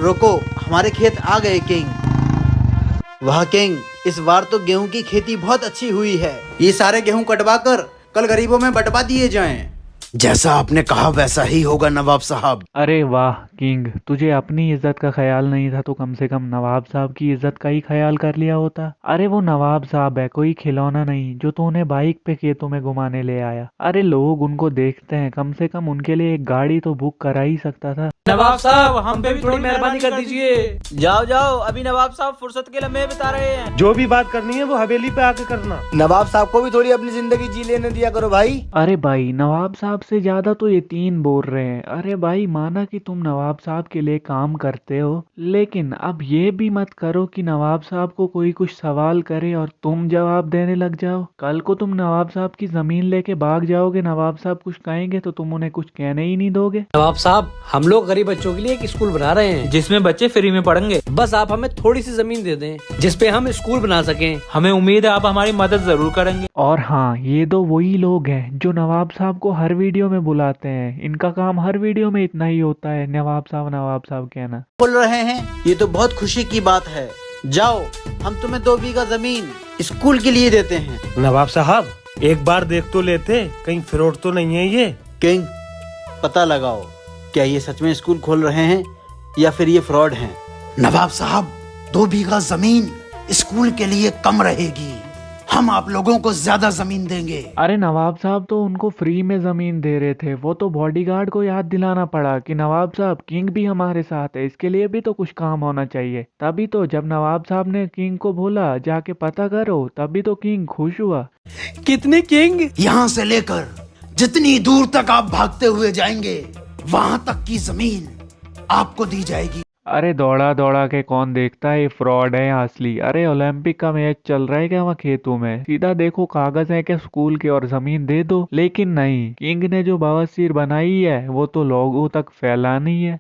रुको, हमारे खेत आ गए किंग। वाह किंग, इस बार तो गेहूं की खेती बहुत अच्छी हुई है। ये सारे गेहूं कटवा कर कल गरीबों में बंटवा दिए जाएं। जैसा आपने कहा वैसा ही होगा नवाब साहब। अरे वाह किंग, तुझे अपनी इज्जत का ख्याल नहीं था तो कम से कम नवाब साहब की इज्जत का ही ख्याल कर लिया होता। अरे वो नवाब साहब है, कोई खिलौना नहीं जो तू उन्हें बाइक पे खेतों में घुमाने ले आया। अरे लोग उनको देखते हैं, कम से कम उनके लिए एक गाड़ी तो बुक करा ही सकता था। नवाब साहब, हम पे भी थोड़ी मेहरबानी कर दीजिए। जाओ जाओ, अभी नवाब साहब फुर्सत के लम्हे बिता रहे हैं। जो भी बात करनी है वो हवेली पे आके करना। नवाब साहब को भी थोड़ी अपनी जिंदगी जी लेने दिया करो भाई। अरे भाई, नवाब साहब से ज्यादा तो ये तीन बोल रहे हैं। अरे भाई, माना कि तुम नवाब साहब के लिए काम करते हो, लेकिन अब ये भी मत करो कि नवाब साहब को कोई कुछ सवाल करे और तुम जवाब देने लग जाओ। कल को तुम नवाब साहब की जमीन लेके भाग जाओगे, नवाब साहब कुछ कहेंगे तो तुम उन्हें कुछ कहने ही नहीं दोगे। नवाब साहब, हम लोग गरीब बच्चों के लिए एक स्कूल बना रहे हैं जिसमें बच्चे फ्री में पढ़ेंगे। बस आप हमें थोड़ी सी जमीन दे दें जिसपे हम स्कूल बना सकें। हमें उम्मीद है आप हमारी मदद जरूर करेंगे। और हाँ, ये दो वही लोग हैं जो नवाब साहब को हर वीडियो में बुलाते हैं। इनका काम हर वीडियो में इतना ही होता है, नवाब साहब कहना। बोल रहे हैं, ये तो बहुत खुशी की बात है। जाओ, हम तुम्हें 2 बीघा जमीन स्कूल के लिए देते हैं। नवाब साहब, एक बार देख तो लेते, कहीं फ्रॉड तो नहीं है ये। किंग, पता लगाओ, क्या ये सच में स्कूल खोल रहे हैं या फिर ये फ्रॉड हैं? नवाब साहब, 2 बीघा जमीन स्कूल के लिए कम रहेगी, हम आप लोगों को ज्यादा जमीन देंगे। अरे नवाब साहब तो उनको फ्री में जमीन दे रहे थे, वो तो बॉडीगार्ड को याद दिलाना पड़ा कि नवाब साहब किंग भी हमारे साथ है, इसके लिए भी तो कुछ काम होना चाहिए। तभी तो जब नवाब साहब ने किंग को बोला जाके पता करो, तभी तो किंग खुश हुआ। कितने किंग? यहाँ से लेकर जितनी दूर तक आप भागते हुए जाएंगे, वहाँ तक की जमीन आपको दी जाएगी। अरे दौड़ा दौड़ा के कौन देखता है, ये फ्रॉड है या असली। अरे ओलंपिक का मैच चल रहा है क्या वहाँ खेतों में? सीधा देखो, कागज है क्या स्कूल के और जमीन दे दो। लेकिन नहीं, किंग ने जो बवासीर बनाई है वो तो लोगों तक फैलानी है।